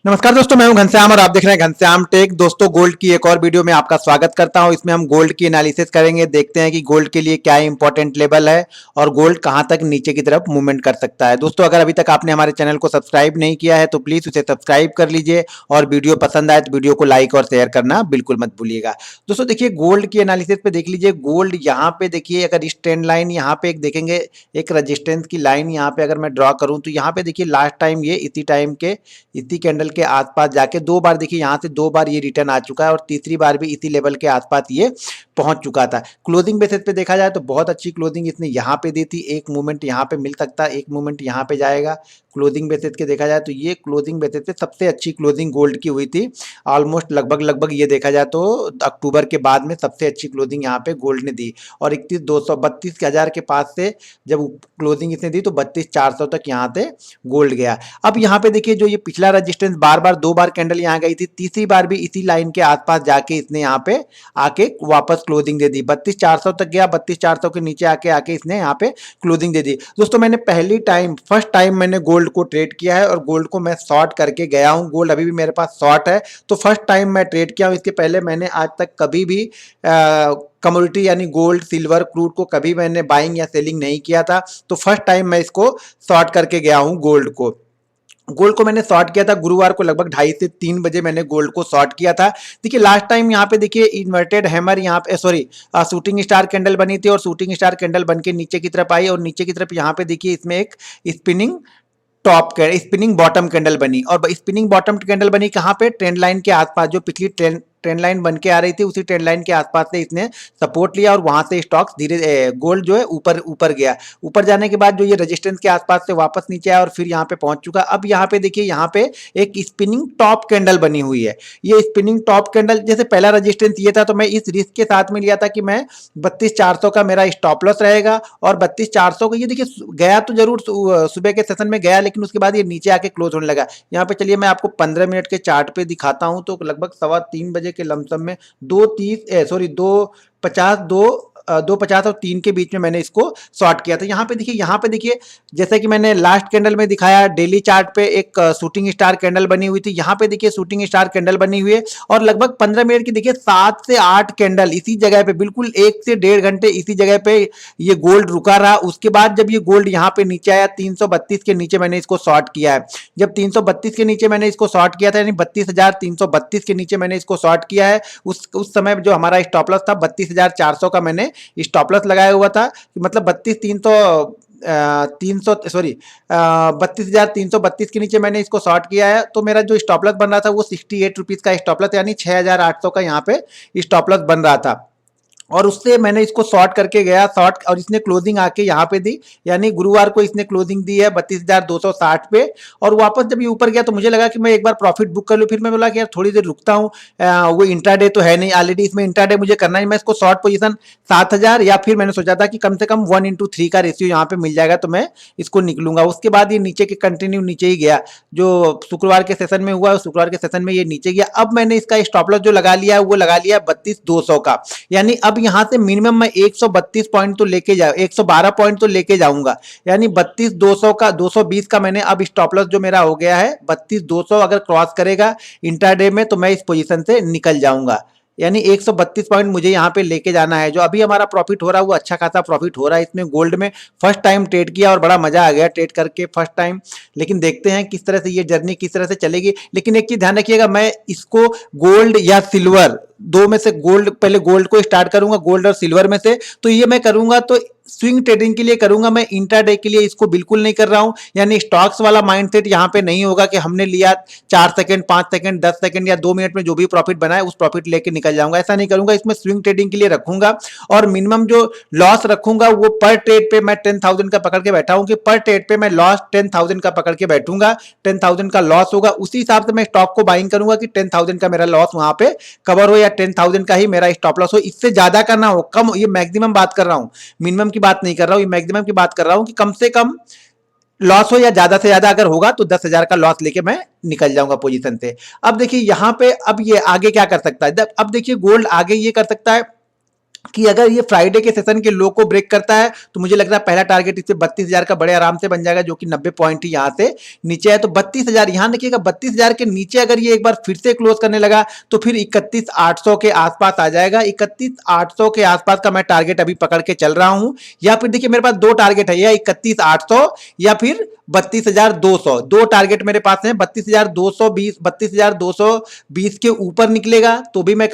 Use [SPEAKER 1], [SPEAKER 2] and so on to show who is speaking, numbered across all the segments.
[SPEAKER 1] नमस्कार दोस्तों, मैं हूं घनश्याम और आप देख रहे हैं घनश्याम टेक। दोस्तों, गोल्ड की एक और वीडियो में आपका स्वागत करता हूं। इसमें हम गोल्ड की एनालिसिस करेंगे, देखते हैं कि गोल्ड के लिए क्या इंपॉर्टेंट लेवल है और गोल्ड कहां तक नीचे की तरफ मूवमेंट कर सकता है। दोस्तों, अगर अभी तक आपने हमारे चैनल को सब्सक्राइब नहीं किया है तो प्लीज उसे सब्सक्राइब कर लीजिए और वीडियो पसंद आए तो वीडियो को लाइक और शेयर करना बिल्कुल मत भूलिएगा। दोस्तों देखिए, गोल्ड की एनालिसिस पे देख लीजिए। गोल्ड यहाँ पे देखिए, अगर इस ट्रेंड लाइन यहाँ पे एक देखेंगे, एक रजिस्टेंस की लाइन यहाँ पे अगर मैं ड्रॉ करूं तो यहाँ पे देखिए लास्ट टाइम ये इसी टाइम के इसी कैंडल के आसपास जाके दो बार देखिए, यहाँ से दो बार ये रिटर्न आ चुका है और तीसरी बार भी इसी लेवल के आसपास ये पहुंच चुका था। क्लोजिंग बेसिस पे देखा जाए तो बहुत अच्छी क्लोजिंग इसने यहाँ पे दी थी। एक मूवमेंट यहाँ पे मिल सकता है, एक मूवमेंट यहाँ पे जाएगा। क्लोजिंग बेसिस के देखा जाए तो ये क्लोजिंग बेसिस पे सबसे अच्छी क्लोजिंग गोल्ड की हुई थी। ऑलमोस्ट लगभग ये देखा जाए तो अक्टूबर के बाद में सबसे अच्छी क्लोजिंग यहाँ पे गोल्ड ने दी और 31,232 के पास से जब क्लोजिंग इसने दी तो 32,400 तक यहाँ से गोल्ड गया। अब यहाँ पे देखिए, जो ये पिछला रजिस्टेंस बार बार दो बार कैंडल यहाँ गई थी, तीसरी बार भी इसी लाइन के आसपास जाके इसने यहाँ पे आके वापस क्लोजिंग दे दी। 32,400 तक गया, 32,400 के नीचे आके आके इसने यहाँ पे क्लोजिंग दे दी। दोस्तों, मैंने फर्स्ट टाइम मैंने गोल्ड को ट्रेड किया है और गोल्ड को मैं शॉर्ट करके गया हूँ। गोल्ड अभी भी मेरे पास शॉर्ट है, तो फर्स्ट टाइम मैं ट्रेड किया हूँ। इसके पहले मैंने आज तक कभी भी कमोडिटी यानी गोल्ड, सिल्वर, क्रूड को कभी मैंने बाइंग या सेलिंग नहीं किया था। तो फर्स्ट टाइम मैं इसको शॉर्ट करके गया हूँ। गोल्ड को मैंने शॉर्ट किया था गुरुवार को लगभग 2:30 से 3 बजे मैंने गोल्ड को शॉर्ट किया था। देखिए, लास्ट टाइम यहाँ पे देखिए इन्वर्टेड हैमर यहाँ पे शूटिंग स्टार कैंडल बनी थी और शूटिंग स्टार कैंडल बन के नीचे की तरफ आई और नीचे की तरफ यहाँ पे देखिए इसमें एक स्पिनिंग बॉटम कैंडल बनी और स्पिनिंग बॉटम कैंडल बनी कहाँ पे? ट्रेंड लाइन के आसपास। जो पिछली ट्रेंड लाइन बन के आ रही थी उसी ट्रेंड लाइन के आसपास से इसने सपोर्ट लिया और वहां से स्टॉक्स गोल्ड जो है ऊपर गया। ऊपर जाने के बाद जो ये रेजिस्टेंस के आसपास से वापस नीचे आया और फिर यहाँ पे पहुंच चुका। अब यहाँ पे देखिए, यहाँ पे एक स्पिनिंग टॉप कैंडल बनी हुई है। ये स्पिनिंग टॉप कैंडल, जैसे पहला रेजिस्टेंस ये था तो मैं इस रिस्क के साथ में लिया था कि मैं 32,400 का मेरा स्टॉप लॉस रहेगा और 32,400 का ये देखिए गया तो जरूर, सुबह के सेशन में गया, लेकिन उसके बाद ये नीचे आके क्लोज होने लगा। यहाँ पे चलिए मैं आपको 15 मिनट के चार्ट पे दिखाता हूँ। तो लगभग 3:15 बजे के लमसम में 2:50 और 3 के बीच में मैंने इसको शॉर्ट किया था। यहाँ पे देखिए जैसा कि मैंने लास्ट कैंडल में दिखाया, डेली चार्ट पे एक शूटिंग स्टार कैंडल बनी हुई थी। यहाँ पे देखिए शूटिंग स्टार कैंडल बनी हुई है और लगभग 15 मिनट की देखिए 7 से 8 कैंडल इसी जगह पे, बिल्कुल 1 से 1.5 घंटे इसी जगह पे ये गोल्ड रुका रहा। उसके बाद जब ये गोल्ड यहाँ पे नीचे आया 332 के नीचे मैंने इसको शॉर्ट किया है। जब 332 के नीचे मैंने इसको शॉर्ट किया था, यानी 32,332 के नीचे मैंने इसको शॉर्ट किया है। उस समय जो हमारा स्टॉप लॉस था 32,400 का मैंने स्टॉप लॉस लगाया हुआ था। मतलब 32,332 के नीचे मैंने इसको शॉर्ट किया है। तो मेरा जो स्टॉप लॉस बन रहा था वो 68 रुपीज का स्टॉप लॉस, यानी 6,800 का यहाँ पे स्टॉप लॉस बन रहा था और उससे मैंने इसको शॉर्ट करके गया और इसने क्लोजिंग आके यहाँ पे दी, यानी गुरुवार को इसने क्लोजिंग दी है 32,260 पे और वापस जब ये ऊपर गया तो मुझे लगा कि मैं एक बार प्रॉफिट बुक कर लूँ। फिर मैं बोला कि यार थोड़ी देर रुकता हूँ, वो इंट्राडे तो है नहीं, ऑलरेडी इसमें इंट्राडे मुझे करना है। मैं इसको शॉर्ट पोजीशन 7,000 या फिर मैंने सोचा था कि कम से कम 1:3 का रेशियो यहाँ पे मिल जाएगा तो मैं इसको निकलूंगा। उसके बाद ये नीचे के कंटिन्यू नीचे ही गया। जो शुक्रवार के सेशन में हुआ, शुक्रवार के सेशन में ये नीचे गया। अब मैंने इसका स्टॉप लॉस जो लगा लिया है वो लगा लिया 32,200 का, यानी अब यहाँ से मिनिमम मैं 132 पॉइंट तो लेके 112 पॉइंट तो लेके जाऊंगा, यानी 32,200 का 220 का मैंने अब स्टॉप लॉस जो मेरा हो गया है 32,200 अगर क्रॉस करेगा इंट्राडे में तो मैं इस पोजीशन से निकल जाऊंगा। यानी 132 पॉइंट मुझे यहाँ पे लेके जाना है। जो अभी हमारा प्रॉफिट हो रहा है वो अच्छा खासा प्रॉफिट हो रहा है। इसमें गोल्ड में फर्स्ट टाइम ट्रेड किया और बड़ा मजा आ गया ट्रेड करके फर्स्ट टाइम। लेकिन देखते हैं किस तरह से ये जर्नी किस तरह से चलेगी। लेकिन एक चीज ध्यान रखिएगा, मैं इसको गोल्ड या सिल्वर दो में से पहले गोल्ड को स्टार्ट करूंगा, गोल्ड और सिल्वर में से। तो ये मैं करूंगा तो स्विंग ट्रेडिंग के लिए करूंगा, मैं इंट्राडे के लिए इसको बिल्कुल नहीं कर रहा हूं। यानी स्टॉक्स वाला माइंडसेट यहां पे नहीं होगा कि हमने लिया 4 सेकंड, 5 सेकंड, 10 सेकंड या 2 मिनट में जो भी प्रॉफिट बनाए उस प्रॉफिट लेके निकल जाऊंगा, ऐसा नहीं करूंगा। इसमें स्विंग ट्रेडिंग के लिए रखूंगा और मिनिमम जो लॉस रखूंगा वो पर ट्रेड पे मैं 10,000 का पकड़ के बैठा हूं कि पर ट्रेड पे मैं लॉस 10,000 का पकड़ के बैठूंगा। 10,000 का लॉस होगा, उसी हिसाब से मैं स्टॉक को बाइंग करूंगा कि 10,000 का मेरा लॉस वहां पे कवर हो या 10,000 का ही मेरा स्टॉप लॉस हो। इससे ज्यादा का ना हो, कम। ये मैक्सिमम बात कर रहा हूं, मिनिमम की बात नहीं कर रहा हूं, मैक्सिमम की बात कर रहा हूं कि कम से कम लॉस हो या ज्यादा से ज्यादा अगर होगा तो 10,000 का लॉस लेके मैं निकल जाऊंगा पोजीशन से। अब देखिए यहाँ पे अब ये आगे क्या कर सकता है। अब देखिए गोल्ड आगे ये कर सकता है कि अगर ये फ्राइडे के सेशन के लो को ब्रेक करता है तो मुझे लग रहा है पहला टारगेट इससे 32,000 का बड़े आराम से बन जाएगा, जो कि 90 पॉइंट ही यहाँ से नीचे है। तो 32,000 यहाँ देखिएगा, 32,000 के नीचे अगर ये एक बार फिर से क्लोज करने लगा तो फिर 31,800 के आसपास आ जाएगा। 31,800 के आसपास का मैं टारगेट अभी पकड़ के चल रहा हूं। या फिर देखिए मेरे पास दो टारगेट है, या 31,800 या फिर 32,200। दो टारगेट मेरे पास है। 32,220, 32,220 के ऊपर निकलेगा तो भी मैं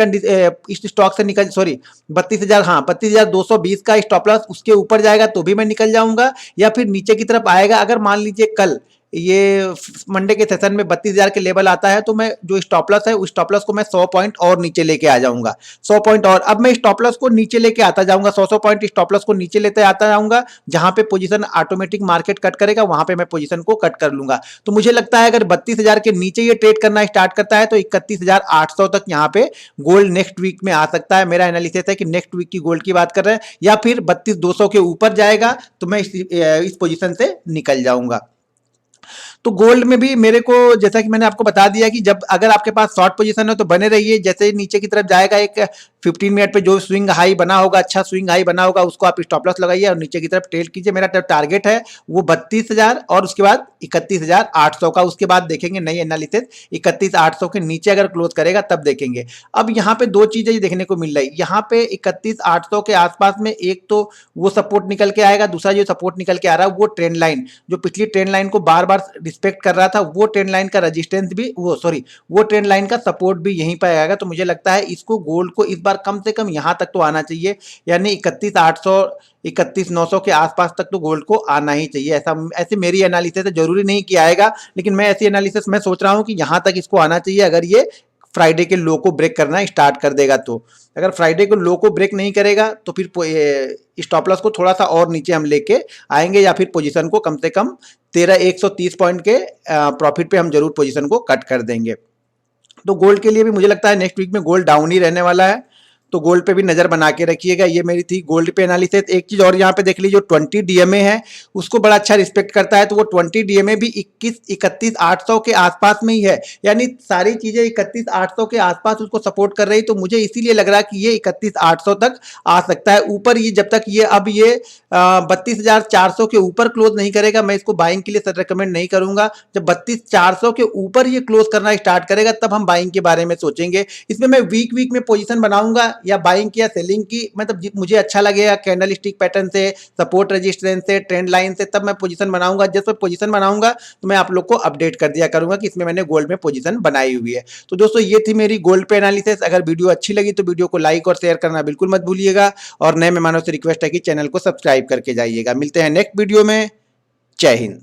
[SPEAKER 1] इस स्टॉक से निकल, सॉरी 32,000, हाँ 32,220 का स्टॉप लॉस, उसके ऊपर जाएगा तो भी मैं निकल जाऊंगा। या फिर नीचे की तरफ आएगा, अगर मान लीजिए कल ये मंडे के सेशन में 32,000 के लेवल आता है तो मैं जो स्टॉप लॉस है उस स्टॉप लॉस को मैं 100 पॉइंट और नीचे लेके आ जाऊंगा। 100 पॉइंट और अब मैं स्टॉप लॉस को नीचे लेके आता जाऊंगा, 100 पॉइंट स्टॉप लॉस को नीचे लेते आता जाऊंगा। जहां पे पोजीशन ऑटोमेटिक मार्केट कट करेगा वहां पे मैं पोजीशन को कट कर लूंगा। तो मुझे लगता है अगर 32,000 के नीचे ये ट्रेड करना स्टार्ट करता है तो 31,800 तक यहाँ पे गोल्ड नेक्स्ट वीक में आ सकता है। मेरा एनालिसिस है कि नेक्स्ट वीक की गोल्ड की बात कर रहे हैं, या फिर 32,200 के ऊपर जाएगा तो मैं इस पोजीशन से निकल जाऊंगा। तो गोल्ड में भी मेरे को, जैसा कि मैंने आपको बता दिया कि जब अगर आपके पास शॉर्ट पोजीशन है तो बने रहिए। जैसे नीचे की तरफ जाएगा, एक 15 मिनट पे जो स्विंग हाई बना होगा, अच्छा स्विंग हाई बना होगा, उसको आप स्टॉप लॉस लगाइए और नीचे की तरफ ट्रेड कीजिए। मेरा टारगेट है वो 32,000 और उसके बाद 31,800 का। उसके बाद देखेंगे नई एनालिसिस, 31,800 के नीचे अगर क्लोज करेगा तब देखेंगे। अब यहाँ पे दो चीजें देखने को मिल रही। यहाँ पे 31,800 के आसपास में एक तो वो सपोर्ट निकल के आएगा, दूसरा जो सपोर्ट निकल के आ रहा है वो ट्रेंड लाइन, जो पिछली ट्रेंड लाइन को बार बार रिस्पेक्ट कर रहा था, वो ट्रेंड लाइन का रेजिस्टेंस भी, वो ट्रेंड लाइन का सपोर्ट भी यहीं पर आएगा। तो मुझे लगता है इसको गोल्ड को इस बार कम से कम यहां तक तो आना चाहिए, यानी 31,800 31,900 के आसपास तक तो गोल्ड को आना ही चाहिए। ऐसे मेरी एनालिसिस है, जरूरी नहीं कि आएगा, लेकिन मैं ऐसी एनालिसिस मैं सोच रहा हूं कि यहां तक इसको आना चाहिए अगर ये फ्राइडे के लो को ब्रेक करना स्टार्ट कर देगा। तो अगर फ्राइडे को लो को ब्रेक नहीं करेगा तो फिर स्टॉप लॉस को थोड़ा सा और नीचे हम लेके आएंगे, या फिर पोजीशन को कम से कम 1,130 पॉइंट के प्रॉफिट पे हम जरूर पोजीशन को कट कर देंगे। तो गोल्ड के लिए भी मुझे लगता है नेक्स्ट वीक में गोल्ड डाउन ही रहने वाला है, तो गोल्ड पे भी नजर बना के रखिएगा। ये मेरी थी गोल्ड पे एनालिसिस। एक चीज और यहाँ पे देख लीजिए, जो 20 डीएमए है उसको बड़ा अच्छा रिस्पेक्ट करता है, तो वो 20 डीएमए भी 31,800 के आसपास में ही है, यानी सारी चीजें 31,800 के आसपास उसको सपोर्ट कर रही। तो मुझे इसीलिए लग रहा है कि ये 31,800 तक आ सकता है ऊपर। ये जब तक ये अब ये 32,400 के ऊपर क्लोज नहीं करेगा मैं इसको बाइंग के लिए रिकमेंड नहीं करूंगा। जब 32,400 के ऊपर ये क्लोज करना स्टार्ट करेगा तब हम बाइंग के बारे में सोचेंगे। इसमें मैं वीक में पोजीशन बनाऊंगा या बाइंग की या सेलिंग की, मतलब मुझे अच्छा लगेगा कैंडल स्टिक पैटर्न से, सपोर्ट रेजिस्टेंस से, ट्रेंड लाइन से, तब मैं पोजीशन बनाऊंगा। जब मैं पोजीशन बनाऊंगा तो मैं आप लोग को अपडेट कर दिया करूंगा कि इसमें मैंने गोल्ड में पोजीशन बनाई हुई है। तो दोस्तों ये थी मेरी गोल्ड पे एनालिसिस। अगर वीडियो अच्छी लगी तो वीडियो को लाइक और शेयर करना बिल्कुल मत भूलिएगा, और नए मेहमानों से रिक्वेस्ट है कि चैनल को सब्सक्राइब करके जाइएगा। मिलते हैं नेक्स्ट वीडियो में। जय हिंद।